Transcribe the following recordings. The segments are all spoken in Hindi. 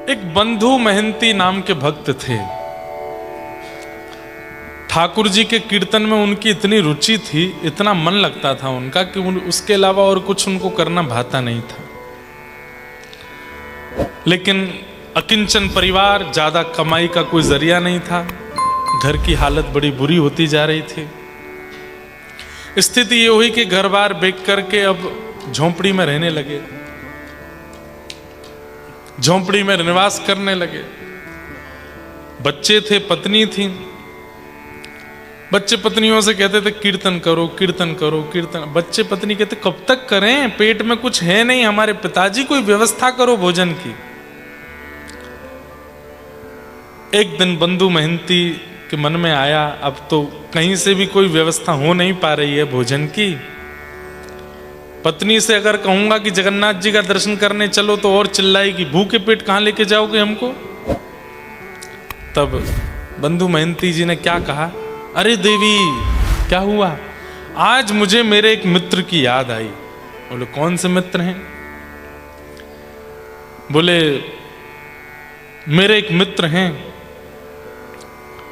एक बंधु महंती नाम के भक्त थे। ठाकुर जी के कीर्तन में उनकी इतनी रुचि थी, इतना मन लगता था उनका कि उसके अलावा और कुछ उनको करना भाता नहीं था। लेकिन अकिंचन परिवार, ज्यादा कमाई का कोई जरिया नहीं था, घर की हालत बड़ी बुरी होती जा रही थी। स्थिति ये हुई कि घर बार बेच करके अब झोंपड़ी में रहने लगे, झोंपड़ी में निवास करने लगे। बच्चे थे, पत्नी थी। बच्चे पत्नियों से कहते थे कीर्तन करो, कीर्तन करो, कीर्तन। बच्चे पत्नी कहते कब तक करें, पेट में कुछ है नहीं, हमारे पिताजी कोई व्यवस्था करो भोजन की। एक दिन बंधु महंती के मन में आया, अब तो कहीं से भी कोई व्यवस्था हो नहीं पा रही है भोजन की। पत्नी से अगर कहूंगा कि जगन्नाथ जी का दर्शन करने चलो तो और चिल्लाएगी, भूखे पेट कहां लेके जाओगे हमको। तब बंधु महंती जी ने क्या कहा, अरे देवी क्या हुआ, आज मुझे मेरे एक मित्र की याद आई। बोले कौन से मित्र हैं? बोले मेरे एक मित्र हैं,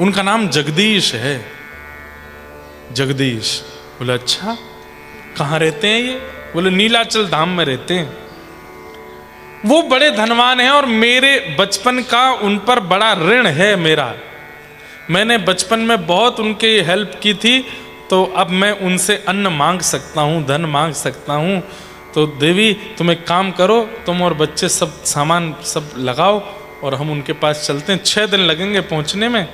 उनका नाम जगदीश है। जगदीश। बोले अच्छा, कहाँ रहते हैं ये? बोले नीलाचल धाम में रहते हैं। वो बड़े धनवान हैं और मेरे बचपन का उन पर बड़ा ऋण है मेरा। मैंने बचपन में बहुत उनके हेल्प की थी, तो अब मैं उनसे अन्न मांग सकता हूँ, धन मांग सकता हूँ। तो देवी तुम एक काम करो, तुम और बच्चे सब सामान सब लगाओ और हम उनके पास चलते हैं। 6 दिन लगेंगे पहुँचने में,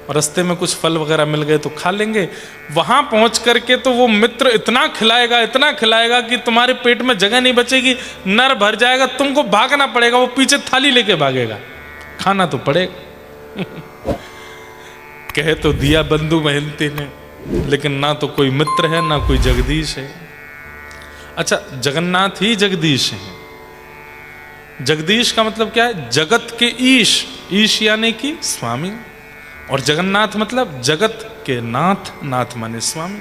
और रास्ते में कुछ फल वगैरह मिल गए तो खा लेंगे। वहां पहुंच करके तो वो मित्र इतना खिलाएगा कि तुम्हारे पेट में जगह नहीं बचेगी, नर भर जाएगा, तुमको भागना पड़ेगा, वो पीछे थाली लेके भागेगा, खाना तो पड़ेगा। कह तो दिया बंधु महंती ने, लेकिन ना तो कोई मित्र है ना कोई जगदीश है। अच्छा, जगन्नाथ ही जगदीश है। जगदीश का मतलब क्या है? जगत के ईश, ईश यानी कि स्वामी, और जगन्नाथ मतलब जगत के नाथ, नाथ माने स्वामी।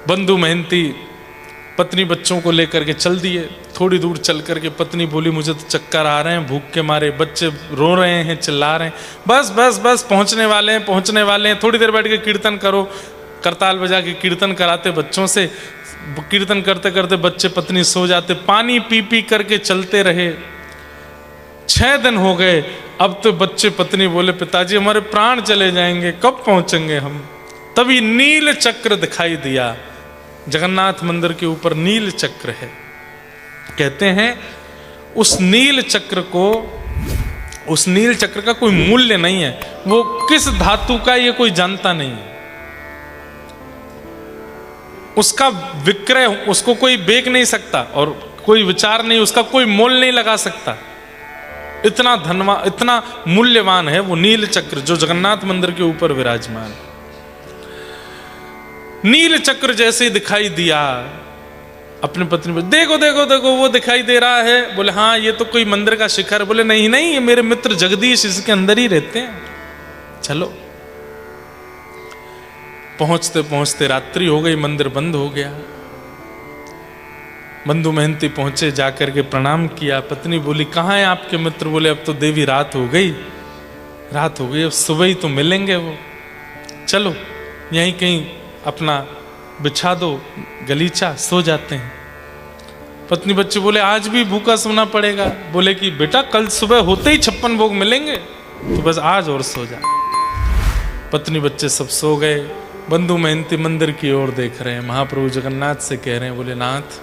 बंधु महंती पत्नी बच्चों को लेकर के चल दिए। थोड़ी दूर चल करके पत्नी बोली मुझे तो चक्कर आ रहे हैं भूख के मारे, बच्चे रो रहे हैं, चिल्ला रहे हैं, बस बस बस पहुंचने वाले हैं, पहुंचने वाले हैं, थोड़ी देर बैठ के कीर्तन करो। करताल बजा के कीर्तन कराते बच्चों से, कीर्तन करते करते बच्चे पत्नी सो जाते। पानी पी पी करके चलते रहे। 6 दिन हो गए। अब तो बच्चे पत्नी बोले पिताजी हमारे प्राण चले जाएंगे, कब पहुंचेंगे हम? तभी नील चक्र दिखाई दिया। जगन्नाथ मंदिर के ऊपर नील चक्र है। कहते हैं उस नील चक्र का कोई मूल्य नहीं है, वो किस धातु का ये कोई जानता नहीं है। उसका विक्रय उसको कोई बेच नहीं सकता और कोई विचार नहीं, उसका कोई मोल नहीं लगा सकता। इतना धनवान, इतना मूल्यवान है वो नील चक्र जो जगन्नाथ मंदिर के ऊपर विराजमान। नील चक्र जैसे दिखाई दिया, अपनी पत्नी बोले देखो देखो देखो वो दिखाई दे रहा है। बोले हाँ ये तो कोई मंदिर का शिखर है। बोले नहीं नहीं, ये मेरे मित्र जगदीश इसके अंदर ही रहते हैं, चलो। पहुंचते पहुंचते रात्रि हो गई, मंदिर बंद हो गया। बंधु महंती पहुंचे, जाकर के प्रणाम किया। पत्नी बोली कहाँ है आपके मित्र? बोले अब तो देवी रात हो गई, रात हो गई, अब सुबह ही तो मिलेंगे वो, चलो यहीं कहीं अपना बिछा दो गलीचा, सो जाते हैं। पत्नी बच्चे बोले आज भी भूखा सोना पड़ेगा। बोले कि बेटा कल सुबह होते ही 56 भोग मिलेंगे, तो बस आज और सो जा। पत्नी बच्चे सब सो गए। बंधु महंती मंदिर की ओर देख रहे हैं। महाप्रभु जगन्नाथ से कह रहे हैं, बोले नाथ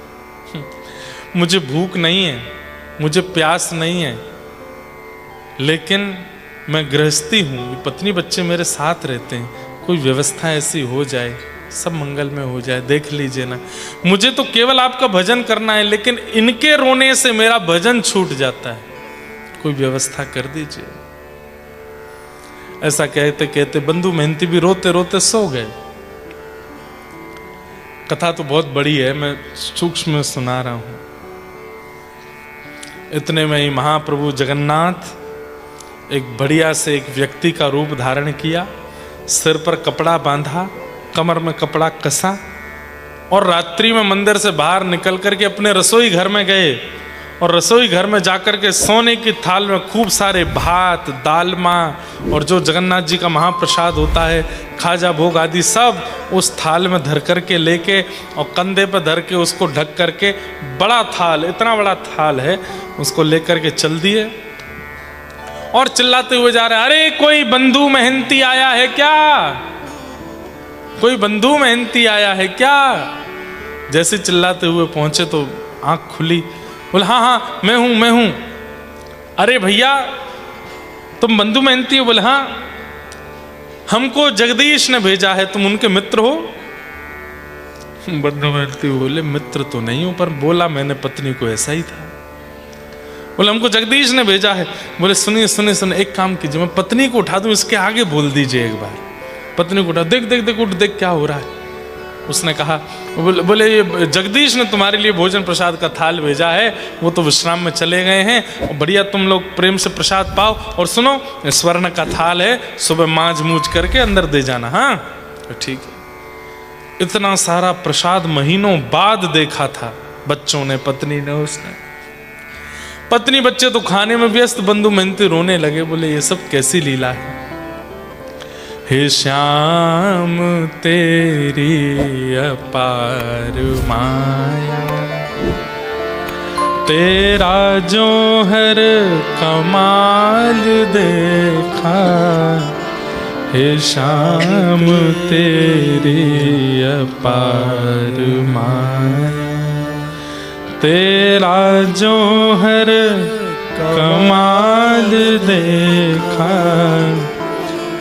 मुझे भूख नहीं है, मुझे प्यास नहीं है, लेकिन मैं गृहस्थी हूँ, पत्नी बच्चे मेरे साथ रहते हैं, कोई व्यवस्था ऐसी हो जाए, सब मंगल में हो जाए, देख लीजिए ना। मुझे तो केवल आपका भजन करना है, लेकिन इनके रोने से मेरा भजन छूट जाता है, कोई व्यवस्था कर दीजिए। ऐसा कहते कहते बंधु महंती भी रोते रोते सो गए। कथा तो बहुत बड़ी है, मैं सूक्ष्म सुना रहा हूं। इतने में ही महाप्रभु जगन्नाथ एक बढ़िया से एक व्यक्ति का रूप धारण किया, सिर पर कपड़ा बांधा, कमर में कपड़ा कसा, और रात्रि में मंदिर से बाहर निकल करके अपने रसोई घर में गए और रसोई घर में जाकर के सोने की थाल में खूब सारे भात, दालमा और जो जगन्नाथ जी का महाप्रसाद होता है, खाजा भोग आदि सब उस थाल में धर करके लेके और कंधे पर धर के उसको ढक करके, बड़ा थाल, इतना बड़ा थाल है, उसको लेकर के चल दिए और चिल्लाते हुए जा रहे हैं, अरे कोई बंधु मेहनती आया है क्या? कोई बंधु मेहनती आया है क्या? जैसे चिल्लाते हुए पहुंचे तो आंख खुली, बोले हाँ हाँ मैं हूं। अरे भैया तुम बंधु मेहनती हो? बोले हाँ, हमको जगदीश ने भेजा है, तुम उनके मित्र हो? बंधु मेहनती बोले मित्र तो नहीं हूं, पर बोला मैंने पत्नी को ऐसा ही था। बोले हमको जगदीश ने भेजा है। बोले सुनिए सुनिए सुनिए, एक काम कीजिए, मैं पत्नी को उठा दूं, इसके आगे बोल दीजिए एक बार। पत्नी को उठा, देख देख देख उठ, देख क्या हो रहा है। उसने कहा, बोले ये जगदीश ने तुम्हारे लिए भोजन प्रसाद का थाल भेजा है, वो तो विश्राम में चले गए हैं, और बढ़िया तुम लोग प्रेम से प्रसाद पाओ। और सुनो, स्वर्ण का थाल है, सुबह मांझ मूझ करके अंदर दे जाना। हाँ ठीक है। इतना सारा प्रसाद महीनों बाद देखा था बच्चों ने, पत्नी ने, उसने। पत्नी बच्चे तो खाने में व्यस्त, बंधु मेहनती रोने लगे, बोले ये सब कैसी लीला है। हे श्याम तेरी अपार माया, तेरा जो हर कमाल देखा। हे श्याम तेरी अपार माया, तेरा जो हर कमाल देखा।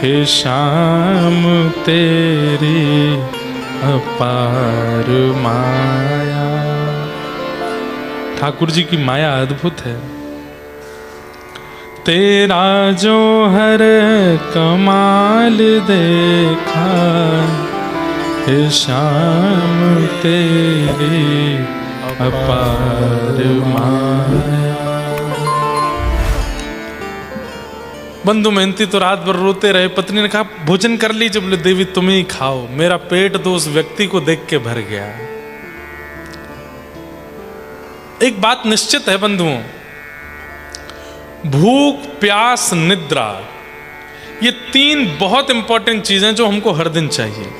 हे श्याम तेरी अपार माया। ठाकुर जी की माया अद्भुत है। तेरा जो हर कमाल देखा, हे श्याम तेरी अपार माया। बंधु मेहनती तो रात भर रोते रहे। पत्नी ने कहा भोजन कर लीजिए। बोले देवी तुम ही खाओ, मेरा पेट तो उस व्यक्ति को देख के भर गया। एक बात निश्चित है बंधुओं, भूख, प्यास, निद्रा, ये तीन बहुत इंपॉर्टेंट चीजें जो हमको हर दिन चाहिए।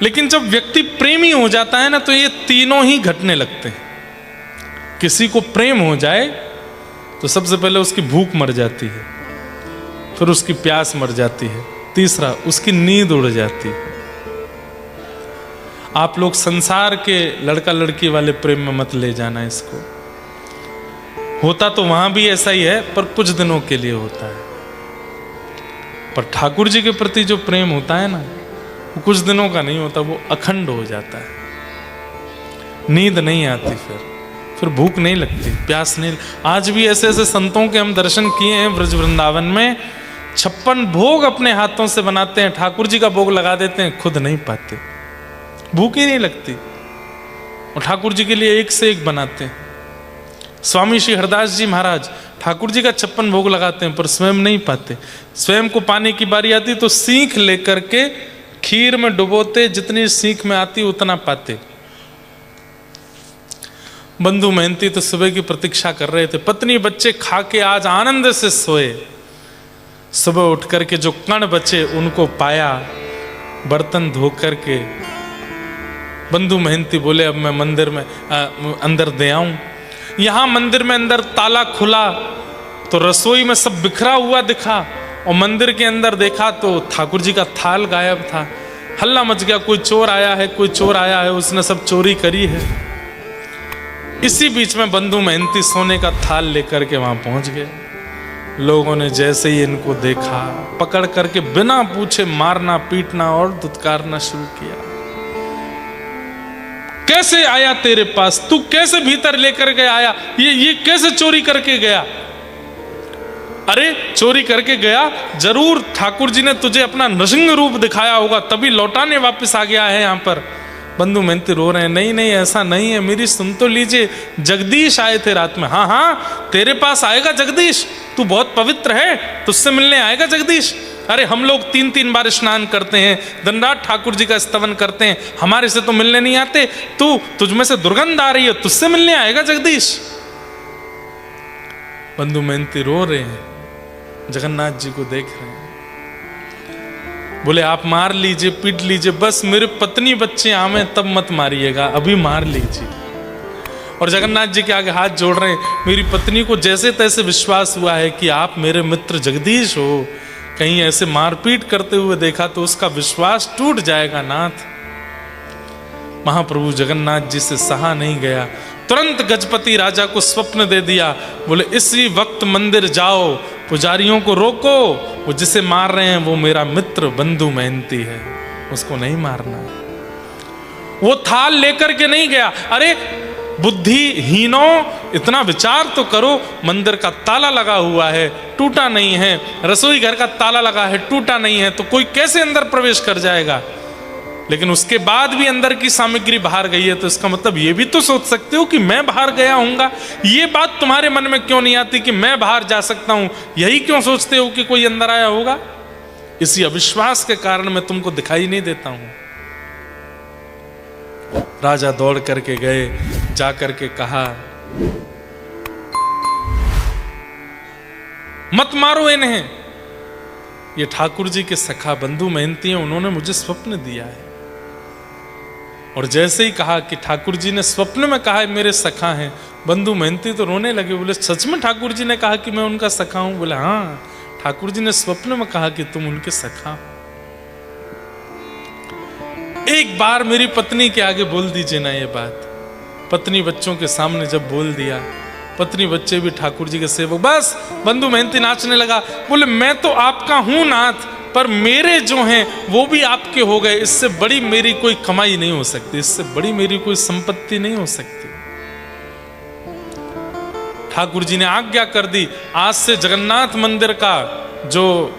लेकिन जब व्यक्ति प्रेमी हो जाता है ना, तो ये तीनों ही घटने लगते हैं। किसी को प्रेम हो जाए तो सबसे पहले उसकी भूख मर जाती है, फिर उसकी प्यास मर जाती है, तीसरा उसकी नींद उड़ जाती है। आप लोग संसार के लड़का लड़की वाले प्रेम में मत ले जाना इसको। होता तो वहां भी ऐसा ही है, पर कुछ दिनों के लिए होता है। पर ठाकुर जी के प्रति जो प्रेम होता है ना, वो कुछ दिनों का नहीं होता, वो अखंड हो जाता है। नींद नहीं आती, फिर भूख नहीं लगती, प्यास नहीं। आज भी ऐसे ऐसे संतों के हम दर्शन किए हैं ब्रज वृंदावन में, 56 भोग अपने हाथों से बनाते हैं, ठाकुर जी का भोग लगा देते हैं, खुद नहीं पाते, भूख ही नहीं लगती, और ठाकुर जी के लिए एक से एक बनाते हैं। स्वामी श्री हरदास जी महाराज ठाकुर जी का 56 भोग लगाते हैं, पर स्वयं नहीं पाते। स्वयं को पाने की बारी आती तो सीख लेकर के खीर में डुबोते, जितनी सीख में आती उतना पाते। बंधु मेहनती तो सुबह की प्रतीक्षा कर रहे थे। पत्नी बच्चे खा के आज आनंद से सोए। सुबह उठ करके जो कण बचे उनको पाया, बर्तन धो करके। बंधु मेहनती बोले अब मैं मंदिर में अंदर दे आऊं। यहां मंदिर में अंदर ताला खुला तो रसोई में सब बिखरा हुआ दिखा, और मंदिर के अंदर देखा तो ठाकुर जी का थाल गायब था। हल्ला मच गया, कोई चोर आया है, कोई चोर आया है, उसने सब चोरी करी है। इसी बीच में बंधु मेहनती सोने का थाल लेकर के वहां पहुंच गए। लोगों ने जैसे ही इनको देखा, पकड़ करके बिना पूछे मारना, पीटना और दुत्कारना शुरू किया। कैसे आया तेरे पास? तू कैसे भीतर लेकर के आया? ये कैसे चोरी करके गया? अरे चोरी करके गया जरूर, ठाकुर जी ने तुझे अपना नृसिंह रूप दिखाया होगा, तभी लौटाने वापस आ गया है यहाँ पर। बंधु मेहनती रो रहे हैं, नहीं नहीं ऐसा नहीं है, मेरी सुन तो लीजिए, जगदीश आए थे रात में। हाँ हाँ तेरे पास आएगा जगदीश, तू बहुत पवित्र है, तुझसे मिलने आएगा जगदीश। अरे हम लोग 3-3 बार स्नान करते हैं, दिन रात ठाकुर जी का स्तवन करते हैं, हमारे से तो मिलने नहीं आते, तुझ में से दुर्गंध आ रही है, तुझसे मिलने आएगा जगदीश। बंधु मेहनती रो रहे हैं, जगन्नाथ जी को देख रहे हैं। बोले आप मार लीजिए, पीट लीजिए, बस मेरे पत्नी बच्चे आवे तब मत मारिएगा, अभी मार लीजिए। और जगन्नाथ जी के आगे हाथ जोड़ रहे हैं, मेरी पत्नी को जैसे तैसे विश्वास हुआ है कि आप मेरे मित्र जगदीश हो, कहीं ऐसे मारपीट करते हुए देखा तो उसका विश्वास टूट जाएगा नाथ। महाप्रभु जगन्नाथ जी से सहा नहीं गया, तुरंत गजपति राजा को स्वप्न दे दिया। बोले इसी वक्त मंदिर जाओ, पुजारियों को रोको, वो जिसे मार रहे हैं वो मेरा मित्र बंधु मेहनती है, उसको नहीं मारना। वो थाल लेकर के नहीं गया। अरे बुद्धिहीनों, इतना विचार तो करो, मंदिर का ताला लगा हुआ है, टूटा नहीं है, रसोई घर का ताला लगा है, टूटा नहीं है, तो कोई कैसे अंदर प्रवेश कर जाएगा? लेकिन उसके बाद भी अंदर की सामग्री बाहर गई है, तो इसका मतलब ये भी तो सोच सकते हो कि मैं बाहर गया हूँगा। ये बात तुम्हारे मन में क्यों नहीं आती कि मैं बाहर जा सकता हूँ? यही क्यों सोचते हो कि कोई अंदर आया होगा? इसी अविश्वास के कारण मैं तुमको दिखाई नहीं देता हूँ। राजा दौड़ करके गए, जा करके कहा मत मारो इन्हें, ये ठाकुर जी के सखा बंधु मेहनती हैं, उन्होंने मुझे स्वप्न दिया है। और जैसे ही कहा कि ठाकुर जी ने स्वप्न में कहा है मेरे सखा हैं, बंधु मेहनती तो रोने लगे। बोले सच में ठाकुर जी ने कहा कि मैं उनका सखा हूं? बोले हाँ, ठाकुर जी ने स्वप्न में कहा कि तुम उनके सखा हो। एक बार मेरी पत्नी के आगे बोल दीजिए ना ये बात। पत्नी बच्चों के सामने जब बोल दिया, पत्नी बच्चे भी ठाकुर जी के सेवक, बस बंधु मेहनती नाचने लगा। बोले मैं तो आपका हूं नाथ, पर मेरे जो हैं वो भी आपके हो गए, इससे बड़ी मेरी कोई कमाई नहीं हो सकती, इससे बड़ी मेरी कोई संपत्ति नहीं हो सकती। ठाकुर जी ने आज्ञा कर दी, आज से जगन्नाथ मंदिर का जो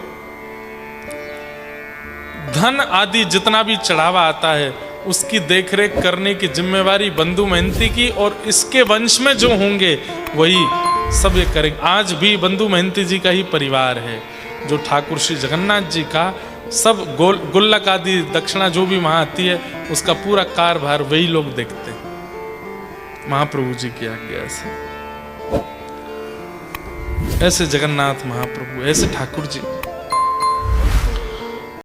धन आदि जितना भी चढ़ावा आता है उसकी देखरेख करने की जिम्मेवारी बंधु मेहनती की, और इसके वंश में जो होंगे वही सब ये करेंगे। आज भी बंधु मेहनती जी का ही परिवार है जो ठाकुर श्री जगन्नाथ जी का सब गुल्लक आदि दक्षिणा जो भी वहां आती है उसका पूरा कारभार वही लोग देखते हैं, महाप्रभु जी की आज्ञा से। ऐसे जगन्नाथ महाप्रभु, ऐसे ठाकुर जी।